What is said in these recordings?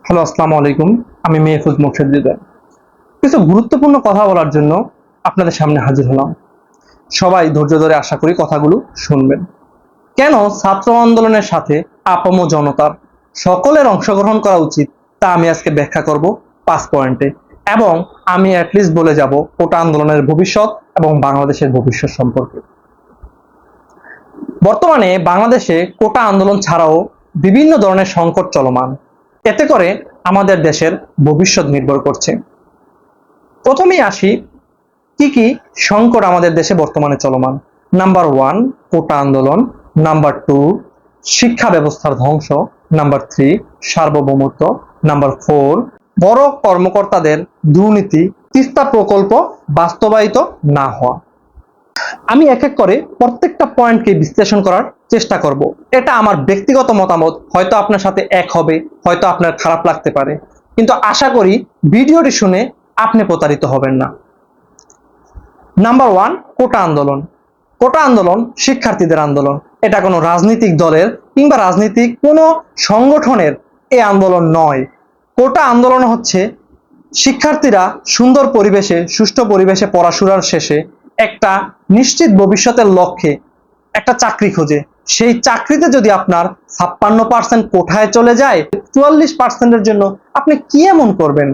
Hello, আসসালামু আলাইকুম। আমি মেহফুজ মোর্শেদ হৃদয়। কিছু গুরুত্বপূর্ণ কথা বলার জন্য আপনাদের সামনে হাজির হলাম। সবাই ধৈর্য ধরে আশা করি কথাগুলো শুনবেন। কেন ছাত্র আন্দোলনের সাথে আপামর জনতার সকলের অংশগ্রহণ করা উচিত তা আমি আজকে ব্যাখ্যা করব 5 পয়েন্টে, এবং আমি অ্যাটলিস্ট বলে যাব কোটা আন্দোলনের ভবিষ্যৎ এবং বাংলাদেশের ভবিষ্যৎ সম্পর্কে। বর্তমানে বাংলাদেশে কোটা আন্দোলন ছাড়াও বিভিন্ন ধরনের সংকট চলমান। এতে করে আমাদের দেশের ভবিষ্যৎ নির্ভর করছে। প্রথমেই আসি, কি কি সংকট আমাদের দেশে বর্তমানে চলমান। নাম্বার 1, কোটা আন্দোলন। নাম্বার 2, শিক্ষা ব্যবস্থার ধ্বংস। নাম্বার 3, সার্বভৌমত্ব। নাম্বার 4, বড় কর্মকর্তাদের দুর্নীতি, তিস্তা প্রকল্প বাস্তবায়িত না হওয়া। আমি এক এক করে প্রত্যেকটা পয়েন্টকে বিশ্লেষণ করার চেষ্টা করব। এটা আমার ব্যক্তিগত মতামত, হয়তো আপনার সাথে এক হবে, হয়তো আপনার খারাপ লাগতে পারে, কিন্তু আশা করি ভিডিওটি শুনে আপনি প্রতারিত হবেন না। নাম্বার 1, কোটা আন্দোলন। কোটা আন্দোলন শিক্ষার্থীদের আন্দোলন। এটা কোনো রাজনৈতিক দলের কিংবা রাজনৈতিক কোনো সংগঠনের এই আন্দোলন নয়। কোটা আন্দোলন হচ্ছে শিক্ষার্থীরা সুন্দর পরিবেশে, সুষ্ঠু পরিবেশে পড়াশোনার শেষে একটা নিশ্চিত ভবিষ্যতের লক্ষ্যে একটা চাকরি খোঁজে। সেই চাকরিতে যদি আপনার 56% কোঠায় চলে যায়, 44%-এর জন্য আপনি কি এমন করবেন?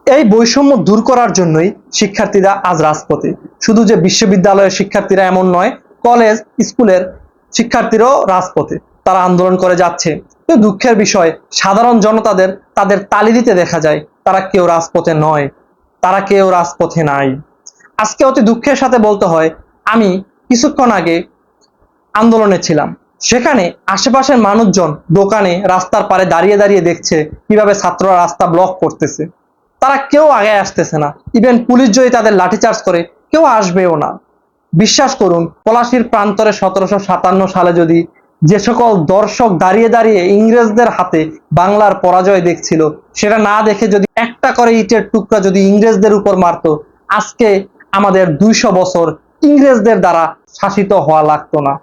এই বৈষম্য দূর করার জন্যই শিক্ষার্থীরা আজ রাজপথে। শুধু যে বিশ্ববিদ্যালয়ের শিক্ষার্থীরা এমন নয়, কলেজ স্কুলের শিক্ষার্থীরাও রাজপথে, তারা আন্দোলন করে যাচ্ছে। তো দুঃখের বিষয়, সাধারণ জনতাদের তাদের তালি দিতে দেখা যায়, তারা কেউ রাজপথে নয়, তারা কেউ রাজপথে নাই। আজকে অতি দুঃখের সাথে বলতে হয়, আমি কিছুক্ষণ আগে আন্দোলনে ছিলাম। সেখানে আশেপাশের মানুষজন দোকানে রাস্তার পারে দাঁড়িয়ে দাঁড়িয়ে দেখছে কিভাবে ছাত্ররা রাস্তা ব্লক করতেছে। তারা কেউ আগে আসতেছে না। ইভেন পুলিশ যদি তাদের লাঠিচার্জ করে, কেউ আসবেও না। বিশ্বাস করুন, পলাশীর প্রান্তরে 1757 সালে যদি যে সকল দর্শক দাঁড়িয়ে দাঁড়িয়ে ইংরেজদের হাতে বাংলার পরাজয় দেখছিল, সেটা না দেখে যদি একটা করে ইটের টুকরা যদি ইংরেজদের উপর মারত, আজকে আমাদের 200 বছর ইংরেজদের দ্বারা শাসিত হওয়া লাগতো না।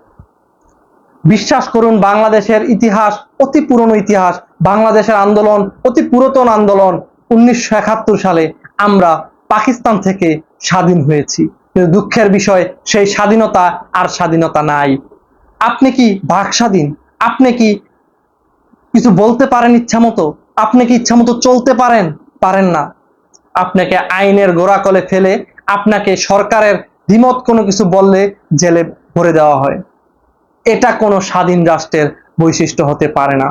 বিশ্বাস করুন, বাংলাদেশের ইতিহাস অতি পুরনো ইতিহাস। বাংলাদেশের আন্দোলন অতি পুরাতন আন্দোলন। 1971 সালে আমরা পাকিস্তান থেকে স্বাধীন হয়েছি, কিন্তু দুঃখের বিষয়, সেই স্বাধীনতা আর স্বাধীনতা নাই। আপনি কি বাক স্বাধীন? আপনি কি কিছু বলতে পারেন ইচ্ছা মতো? আপনি কি ইচ্ছা মতো চলতে পারেন? পারেন না। আপনাকে আইনের গোড়াকলে ফেলে, আপনাকে সরকারের দ্বিমত কোনো কিছু বললে জেলে ভরে দেওয়া হয়। এটা কোনো স্বাধীন রাষ্ট্রের বৈশিষ্ট্য হতে পারে না।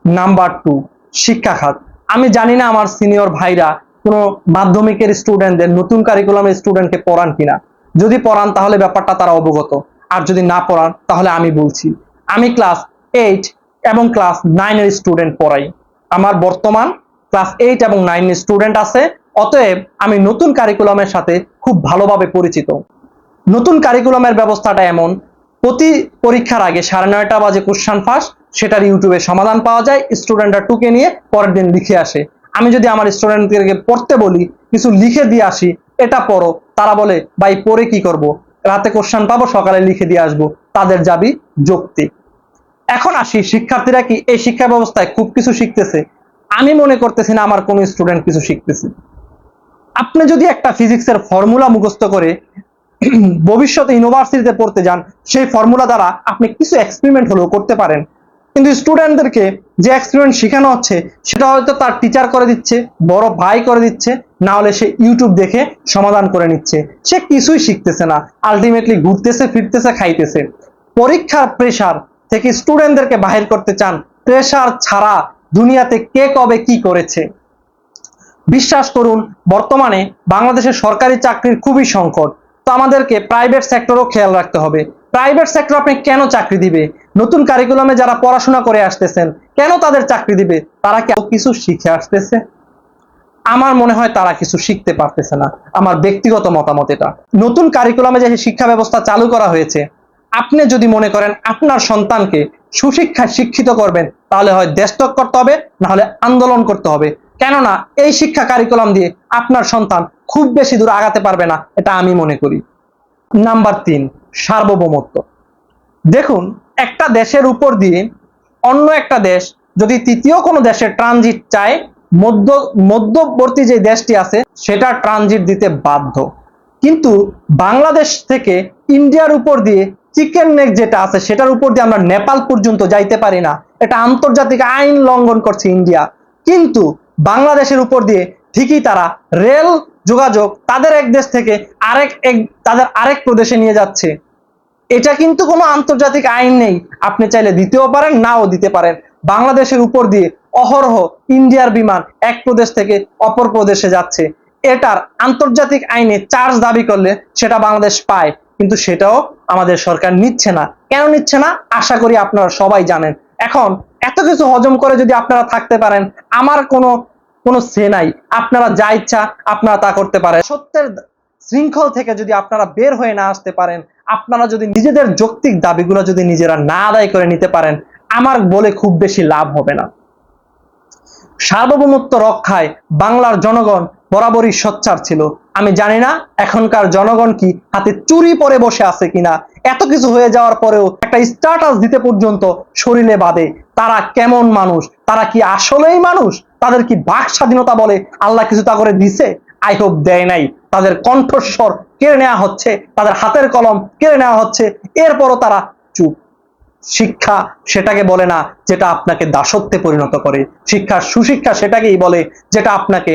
নাম্বার 2, শিক্ষা খাত। আমি জানি না আমার সিনিয়র ভাইরা কোনো মাধ্যমিকের স্টুডেন্টদের নতুন কারিকুলামের স্টুডেন্টকে পড়ান কিনা। যদি পড়ান তাহলে ব্যাপারটা তারা অবগত, আর যদি না পড়ান তাহলে আমি বলছি। আমি ক্লাস 8 এবং ক্লাস 9 এর স্টুডেন্ট পড়াই। আমার বর্তমান ক্লাস 8 এবং 9 এর স্টুডেন্ট আছে। অতএব আমি নতুন কারিকুলামের সাথে খুব ভালোভাবে পরিচিত। নতুন কারিকুলামের ব্যবস্থাটা এমন, প্রতি পরীক্ষার আগে 9:30 বাজে কোশ্চেন ফাঁস, সেটার ইউটিউবে সমাধান পাওয়া যায়, স্টুডেন্টরা টুকে নিয়ে পরের দিন লিখে আসে। আমি যদি আমার স্টুডেন্টদেরকে পড়তে বলি, কিছু লিখে দিয়ে আসি, এটা পড়ো, তারা বলে ভাই পড়ে কি করব, রাতে কোশ্চেন পাবো, সকালে লিখে দিয়ে আসবো। তাদের যাবি যৌক্তিক। এখন আসি, শিক্ষার্থীরা কি এই শিক্ষা ব্যবস্থায় খুব কিছু শিখতেছে? আমি মনে করতেছি না আমার কোন স্টুডেন্ট কিছু শিখতেছে। আপনি যদি একটা ফিজিক্সের ফর্মুলা মুখস্থ করে ভবিষ্যতে ইউনিভার্সিটিতে পড়তে যান, সেই ফর্মুলা দ্বারা আপনি কিছু এক্সপেরিমেন্ট হলেও করতে পারেন। কিন্তু স্টুডেন্টদেরকে যে এক্সপেরিমেন্ট শেখানো হচ্ছে, সেটা হয়তো তার টিচার করে দিচ্ছে, বড় ভাই করে দিচ্ছে, না হলে সে ইউটিউব দেখে সমাধান করে নিচ্ছে। সে কিছুই শিখতেছে না, আলটিমেটলি ঘুরতেছে, ফিরতেছে, খাইতেছে। পরীক্ষার প্রেসার থেকে স্টুডেন্টদেরকে বাহির করতে চান, প্রেসার ছাড়া দুনিয়াতে কে কবে কি করেছে? বিশ্বাস করুন, বর্তমানে বাংলাদেশের সরকারি চাকরির খুবই সংকট। তো আমাদেরকে প্রাইভেট সেক্টরও খেয়াল রাখতে হবে। প্রাইভেট সেক্টর আপনি কেন চাকরি দিবে? নতুন কারিকুলামে যারা পড়াশোনা করে আসতেছেন, কেন তাদের চাকরি দিবে? তারা কি কিছু শিখে আসতেছে? আমার মনে হয় তারা কিছু শিখতে পারতেছে না। আমার ব্যক্তিগত মতামত এটা। নতুন কারিকুলামে যে শিক্ষা ব্যবস্থা চালু করা হয়েছে, আপনি যদি মনে করেন আপনার সন্তানকে সুশিক্ষায় শিক্ষিত করবেন, তাহলে হয় দেশত্যাগ করতে হবে, না হলে আন্দোলন করতে হবে। কেননা এই শিক্ষা কারিকুলাম দিয়ে আপনার সন্তান খুব বেশি দূর আগাতে পারবে না, এটা আমি মনে করি। নাম্বার 3, সার্বভৌমত্ব। দেখুন, একটা দেশের উপর দিয়ে অন্য একটা দেশ যদি তৃতীয় কোনো দেশে ট্রানজিট চায়, মধ্যবর্তী যে দেশটি আছে সেটা ট্রানজিট দিতে বাধ্য। কিন্তু বাংলাদেশ থেকে ইন্ডিয়ার উপর দিয়ে চিকেন নেক যেটা আছে সেটার উপর দিয়ে আমরা নেপাল পর্যন্ত যাইতে পারি না। এটা আন্তর্জাতিক আইন লঙ্ঘন করছে ইন্ডিয়া। কিন্তু বাংলাদেশের উপর দিয়ে ঠিকই তারা রেল যোগাযোগ তাদের এক দেশ থেকে তাদের আরেক প্রদেশে নিয়ে যাচ্ছে। এটা কিন্তু কোনো আন্তর্জাতিক আইন নেই। আপনি চাইলে দিতেও পারেন, নাও দিতে পারেন। বাংলাদেশের উপর দিয়ে অহরহ ইন্ডিয়ার বিমান এক প্রদেশ থেকে অপর প্রদেশে যাচ্ছে। এটার আন্তর্জাতিক আইনে চার্জ দাবি করলে সেটা বাংলাদেশ পায়, কিন্তু সেটাও আমাদের সরকার নিচ্ছে না। কেন নিচ্ছে না আশা করি আপনারা সবাই জানেন। এখন এত কিছু হজম করে যদি আপনারা থাকতে পারেন, আমার কোনো সে নাই। আপনারা যা ইচ্ছা আপনারা তা করতে পারেন। সত্যের শৃঙ্খল থেকে যদি আপনারা বের হয়ে না আসতে পারেন, আপনারা যদি নিজেদের যৌক্তিক দাবিগুলো যদি নিজেরা না আদায় করে নিতে পারেন, আমার বলে খুব বেশি লাভ হবে না। সার্বভৌমত্ব রক্ষায় বাংলার জনগণ বরাবরই সোচ্চার ছিল। আমি জানি না এখনকার জনগণ কি হাতে চুরি পরে বসে আছে কিনা। এত কিছু হয়ে যাওয়ার পরেও একটা স্ট্যাটাস দিতে পর্যন্ত শরীরে বাঁধে। তারা কেমন মানুষ? তারা কি আসলেই মানুষ? তাদের কি বাক স্বাধীনতা বলে আল্লাহ কিছু তা করে দিছে? আই হোপ দেয় নাই। তাদের কণ্ঠস্বর কেড়ে নেওয়া হচ্ছে, তাদের হাতের কলম কেড়ে নেওয়া হচ্ছে, এরপরও তারা চুপ। শিক্ষা সেটাকে বলে না যেটা আপনাকে দাসত্বে পরিণত করে। শিক্ষা সুশিক্ষা সেটাকেই বলে যেটা আপনাকে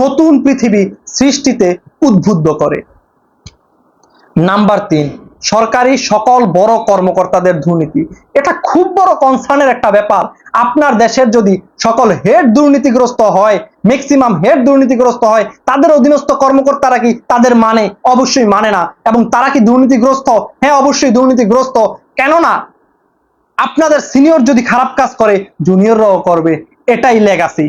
নতুন পৃথিবী সৃষ্টিতে উদ্বুদ্ধ করে। নাম্বার 3, সরকারি সকল বড় কর্মকর্তাদের দুর্নীতি। এটা খুব বড় কনসার্নের একটা ব্যাপার। আপনার দেশের যদি সকল হেড দুর্নীতিগ্রস্ত হয়, ম্যাক্সিমাম হেড দুর্নীতিগ্রস্ত হয়, তাদের অধীনস্থ কর্মকর্তারা কি তাদের মানে? অবশ্যই মানে না। এবং তারা কি দুর্নীতিগ্রস্ত? হ্যাঁ, অবশ্যই দুর্নীতিগ্রস্ত। কেননা আপনাদের সিনিয়র যদি খারাপ কাজ করে, জুনিয়ররাও করবে। এটাই লেগাসি।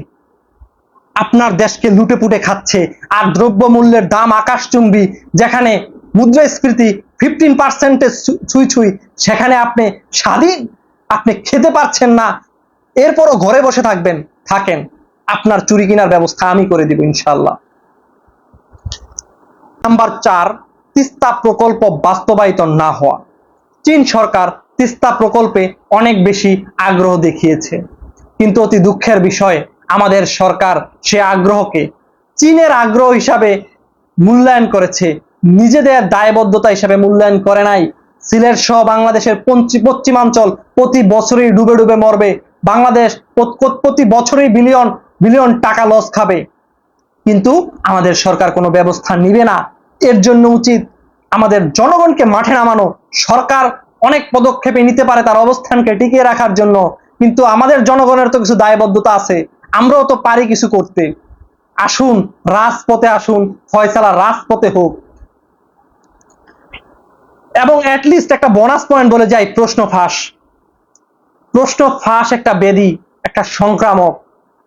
আপনার দেশকে লুটে পুটে খাচ্ছে। আর দ্রব্য মূল্যের দাম আকাশচুম্বী, যেখানে মুদ্রাস্ফীতি 15% ছুঁই ছুঁই, সেখানে আপনি স্বাধীন, আপনি খেতে পারছেন না, এরপরও ঘরে বসে থাকেন। আপনার চুরি কেনার ব্যবস্থা আমি করে দিব ইনশাআল্লাহ। নাম্বার 4, তিস্তা প্রকল্প বাস্তবায়িত না হওয়া। চীন সরকার তিস্তা প্রকল্পে অনেক বেশি আগ্রহ দেখিয়েছে, কিন্তু অতি দুঃখের বিষয় আমাদের সরকার সে আগ্রহকে চীনের আগ্রহ হিসাবে মূল্যায়ন করেছে, নিজেদের দায়বদ্ধতা হিসাবে মূল্যায়ন করে নাই। সিলেট সহ বাংলাদেশের পশ্চিমাঞ্চল প্রতি বছরই ডুবে ডুবে মরবে। বাংলাদেশ প্রতি বছরই বিলিয়ন বিলিয়ন টাকা লস খাবে, কিন্তু আমাদের সরকার কোনো ব্যবস্থা নিবে না। এর জন্য উচিত আমাদের জনগণকে মাঠে নামানো। সরকার অনেক পদক্ষেপে নিতে পারে তার অবস্থানকে টিকিয়ে রাখার জন্য, কিন্তু আমাদের জনগণের তো কিছু দায়বদ্ধতা আছে, আমরাও তো পারি কিছু করতে। আসুন রাজপথে আসুন, ফয়সালা রাজপথে হোক। এবং অ্যাটলিস্ট একটা বোনাস পয়েন্ট বলে যাই, প্রশ্ন ফাঁস একটা ব্যাধি, একটা সংক্রামক।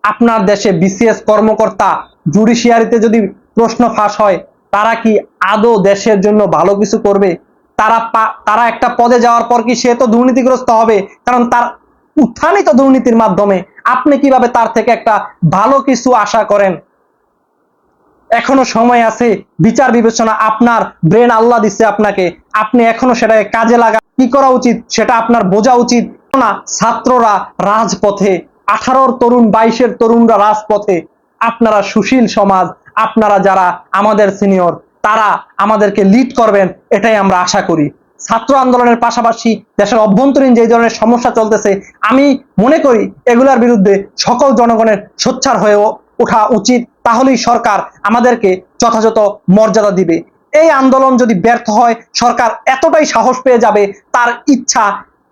আপনার দেশে বিসিএস কর্মকর্তা জুডিশিয়ারিতে যদি প্রশ্ন ফাঁস হয়, তারা কি আদৌ দেশের জন্য ভালো কিছু করবে? তারা একটা পদে যাওয়ার পর কি সে তো দুর্নীতিগ্রস্ত হবে? কারণ তার উত্থানই তো দুর্নীতির মাধ্যমে। আপনি কিভাবে তার থেকে একটা ভালো কিছু আশা করেন? এখনো সময় আছে। বিচার বিবেচনা, আপনার ব্রেন আল্লাহ দিচ্ছে আপনাকে, আপনি এখনো সেটাকে কাজে লাগা। কি করা উচিত সেটা আপনার বোঝা উচিত না। ছাত্ররা রাজপথে, 18-র তরুণ 22-এর তরুণরা রাজপথে। আপনারা সুশীল সমাজ, আপনারা যারা আমাদের সিনিয়র, তারা আমাদেরকে লিড করবেন, এটাই আমরা আশা করি। ছাত্র আন্দোলনের পাশাপাশি দেশের অভ্যন্তরীণ যে ধরনের সমস্যা চলতেছে, আমি মনে করি এগুলোর বিরুদ্ধে সকল জনগণের সোচ্চার হয়ে ওঠা উচিত। তাহলেই সরকার আমাদেরকে যথাযথ মর্যাদা দিবে। এই আন্দোলন যদি ব্যর্থ হয়, সরকার এতটাই সাহস পেয়ে যাবে,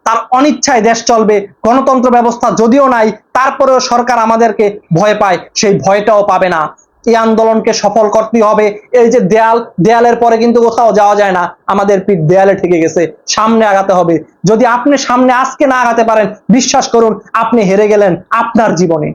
তার অনিচ্ছায় দেশ চলবে। গণতন্ত্র ব্যবস্থা যদিও নাই, তারপরেও সরকার আমাদেরকে ভয় পায়, সেই ভয়টাও পাবে না। এই আন্দোলনকে সফল করতে হবে। এই যে দেয়ালের পরে কিন্তু কোথাও যাওয়া যায় না, আমাদের পিঠ দেয়ালে ঠেকে গেছে, সামনে আগাতে হবে। যদি আপনি সামনে আজকে না আগাতে পারেন, বিশ্বাস করুন আপনি হেরে গেলেন আপনার জীবনে।